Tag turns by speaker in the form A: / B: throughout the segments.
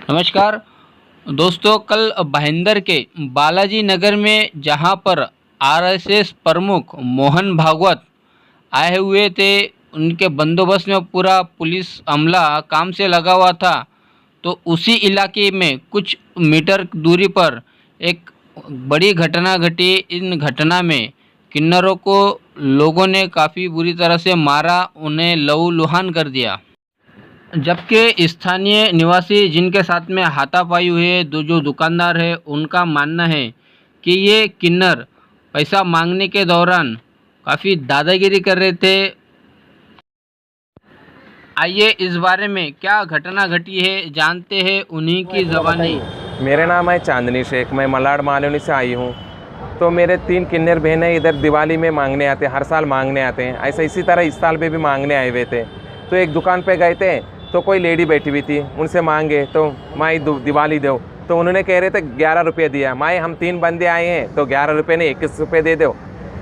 A: नमस्कार दोस्तों, कल भाईंदर के बालाजी नगर में जहां पर आरएसएस प्रमुख मोहन भागवत आए हुए थे, उनके बंदोबस्त में पूरा पुलिस अमला काम से लगा हुआ था। तो उसी इलाके में कुछ मीटर दूरी पर एक बड़ी घटना घटी। इन घटना में किन्नरों को लोगों ने काफ़ी बुरी तरह से मारा, उन्हें लहूलुहान कर दिया। जबकि स्थानीय निवासी जिनके साथ में हाथापाई हुए जो दुकानदार है, उनका मानना है कि ये किन्नर पैसा मांगने के दौरान काफ़ी दादागिरी कर रहे थे। आइए इस बारे में क्या घटना घटी है जानते हैं उन्हीं की ज़बानी।
B: मेरा नाम है चांदनी शेख, मैं मलाड मालवनी से आई हूँ। तो मेरे 3 किन्नर बहनें इधर दिवाली में मांगने आते हैं, हर साल मांगने आते हैं। ऐसा इसी तरह इस साल भी मांगने आए हुए थे। तो एक दुकान पे गए थे, तो कोई लेडी बैठी हुई थी, उनसे मांगे तो माई दिवाली दो। तो उन्होंने कह रहे थे 11 रुपये दिया। माई हम 3 बंदे आए हैं तो 11 रुपये नहीं 21 रुपये दे दो,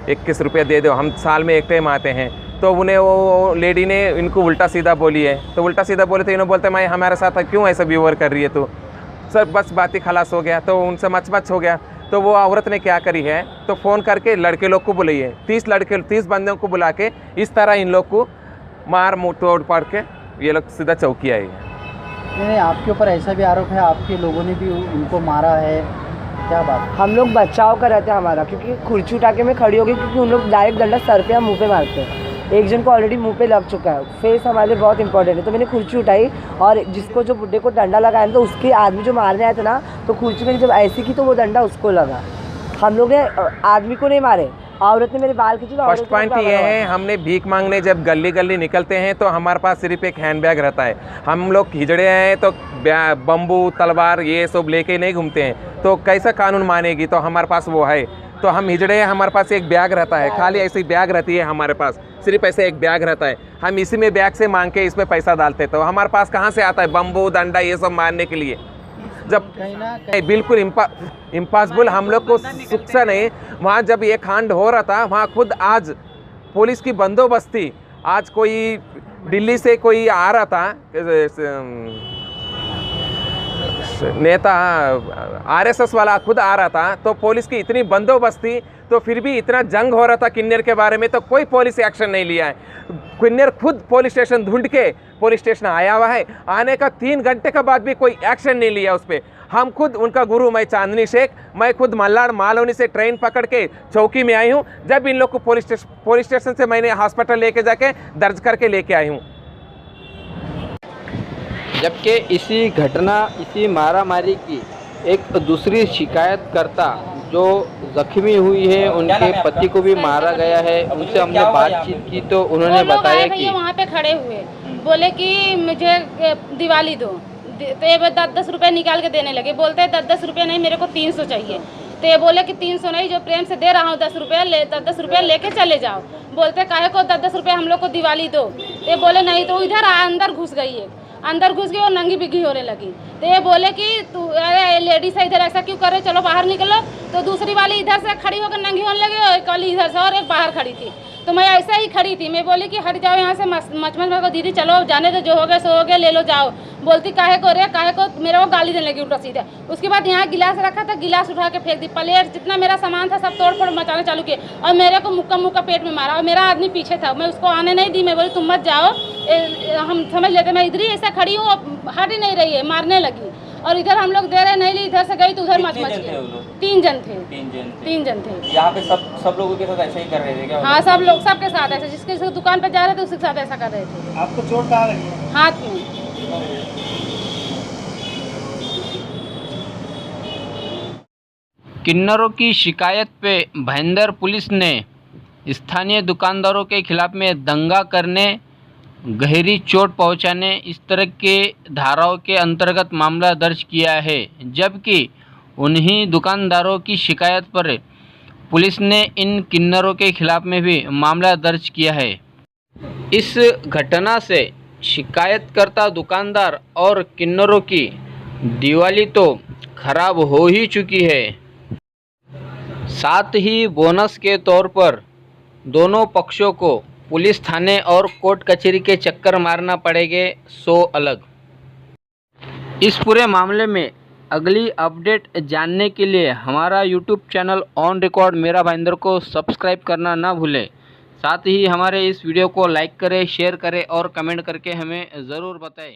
B: 21 रुपये दे दो, हम साल में एक टाइम आते हैं। तो उन्हें वो लेडी ने इनको उल्टा सीधा बोली है। तो उल्टा सीधा बोले तो इन्होंने बोलते माई हमारे साथ क्यों ऐसा व्यवहार कर रही है तू। सर बस बात ही खलास हो गया, तो उनसे मच हो गया। तो वो औरत ने क्या करी है, तो फ़ोन करके लड़के लोग को बुलाई है, 30 बंदों को बुला के इस तरह इन लोग को मार मुँह तोड़ पड़ के ये लोग सीधा चौकी आए हैं।
C: नहीं, आपके ऊपर ऐसा भी आरोप है आपके लोगों ने भी उनको मारा है, क्या बात?
D: हम लोग बचाव कर रहे थे हमारा, क्योंकि कुर्सी उठा के मैं खड़ी हो गई, क्योंकि उन लोग डायरेक्ट डंडा सर पे या मुंह पे मारते हैं। एक जन को ऑलरेडी मुंह पे लग चुका है, फेस हमारे लिए बहुत इंपॉर्टेंट है। तो मैंने कुर्सी उठाई और जिसको जो बुड्ढे को डंडा लगाया तो उसके आदमी जो मारने आया था ना, तो कुर्सी मैंने जब ऐसी की तो वो डंडा उसको लगा। हम लोग ने आदमी को नहीं मारे, औरत ने मेरे बाल खींचे।
B: फर्स्ट पॉइंट ये है, हमने भीख मांगने जब गली गली निकलते हैं तो हमारे पास सिर्फ एक हैंड बैग रहता है। हम लोग हिजड़े हैं तो बम्बू तलवार ये सब लेके नहीं घूमते हैं। तो कैसा कानून मानेगी, तो हमारे पास वो है। तो हम हिजड़े हैं, हमारे पास एक बैग रहता है, खाली ऐसी बैग रहती है हमारे पास, सिर्फ ऐसे एक बैग रहता है। हम इसी में बैग से मांग के इसमें पैसा डालते। तो हमारे पास कहाँ से आता है बम्बू डंडा ये सब मारने के लिए? जब बिल्कुल इम्पॉसिबल, हम लोग को सुख नहीं। वहाँ जब ये कांड हो रहा था, वहाँ खुद आज पुलिस की बंदोबस्त थी। आज कोई दिल्ली से कोई आ रहा था, नेता आरएसएस वाला खुद आ रहा था। तो पुलिस की इतनी बंदोबस्त थी, तो फिर भी इतना जंग हो रहा था किन्नर के बारे में, तो कोई पुलिस एक्शन नहीं लिया है। किन्नर खुद पुलिस स्टेशन ढूंढ के पुलिस स्टेशन आया हुआ है, आने का 3 घंटे के बाद भी कोई एक्शन नहीं लिया उस पर। हम खुद उनका गुरु, मैं चांदनी शेख, मैं खुद मलाड मालवनी से ट्रेन पकड़ के चौकी में आई हूँ। जब इन लोग को पुलिस स्टेशन से मैंने हॉस्पिटल लेके जाके दर्ज करके लेके आई हूँ।
A: जबकि इसी मारामारी की एक दूसरी शिकायतकर्ता जो जख्मी हुई है, उनके पति को भी मारा गया है। उनसे हमने बातचीत की तो उन्होंने बताया कि
E: वहाँ पे खड़े हुए बोले कि मुझे दिवाली दो, तो ये 10-10 रुपये निकाल के देने लगे। बोलते हैं 10-10 रुपये नहीं, मेरे को 300 चाहिए। तो ये बोले कि 300 नहीं, जो प्रेम से दे रहा हूँ 10 रुपये लेके चले जाओ। बोलते काहे को 10-10 रुपये हम लोग को दिवाली दो। तो ये बोले नहीं, तो इधर अंदर घुस गई है, अंदर घुस गई और नंगी बिगी होने लगी। तो ये बोले कि तू अरे लेडीज इधर ऐसा क्यों कर रहे, चलो बाहर निकलो। तो दूसरी वाली इधर से खड़ी होकर नंगी होने लगी और एक वाली इधर से और एक बाहर खड़ी थी। तो मैं ऐसे ही खड़ी थी, मैं बोली कि हट जाओ यहाँ से, मच को दीदी चलो जाने दो, जो हो गया सो हो गया, ले लो जाओ। बोलती काहे को रे काहे को, मेरे को गाली देने लगी उल्टा सीधा। उसके बाद यहाँ गिलास रखा था, गिलास उठा के फेंक दी, प्लेट जितना मेरा सामान था सब तोड़ फोड़ मचाना चालू किए और मेरे को मुक्का पेट में मारा। और मेरा आदमी पीछे था, मैं उसको आने नहीं दी। मैं बोली तुम मत जाओ, हम समझ लेते, मैं इधर ही ऐसा खड़ी हूँ, हट ही नहीं रही है, मारने लगी। और इधर हम लोग दे रहे नहीं ली, इधर से गई तो उधर मच गया। 3 जन थे। 3 जन थे।
F: यहाँ पे सब लोगों के साथ ऐसे ही कर रहे थे क्या?
E: हाँ, सब लोग सबके साथ ऐसे, जिसके दुकान पे जा रहे थे उसके साथ ऐसा कर रहे थे।
C: आपको चोट कहाँ लगी है?
E: हाथ में।
A: किन्नरों की शिकायत पे भाईंदर पुलिस ने स्थानीय दुकानदारों के खिलाफ में दंगा करने, गहरी चोट पहुंचाने, इस तरह के धाराओं के अंतर्गत मामला दर्ज किया है। जबकि उन्हीं दुकानदारों की शिकायत पर पुलिस ने इन किन्नरों के खिलाफ में भी मामला दर्ज किया है। इस घटना से शिकायतकर्ता दुकानदार और किन्नरों की दिवाली तो खराब हो ही चुकी है, साथ ही बोनस के तौर पर दोनों पक्षों को पुलिस थाने और कोर्ट कचहरी के चक्कर मारना पड़ेंगे 100 अलग। इस पूरे मामले में अगली अपडेट जानने के लिए हमारा यूट्यूब चैनल ऑन रिकॉर्ड मेरा भाईंदर को सब्सक्राइब करना ना भूलें। साथ ही हमारे इस वीडियो को लाइक करें, शेयर करें और कमेंट करके हमें ज़रूर बताएं।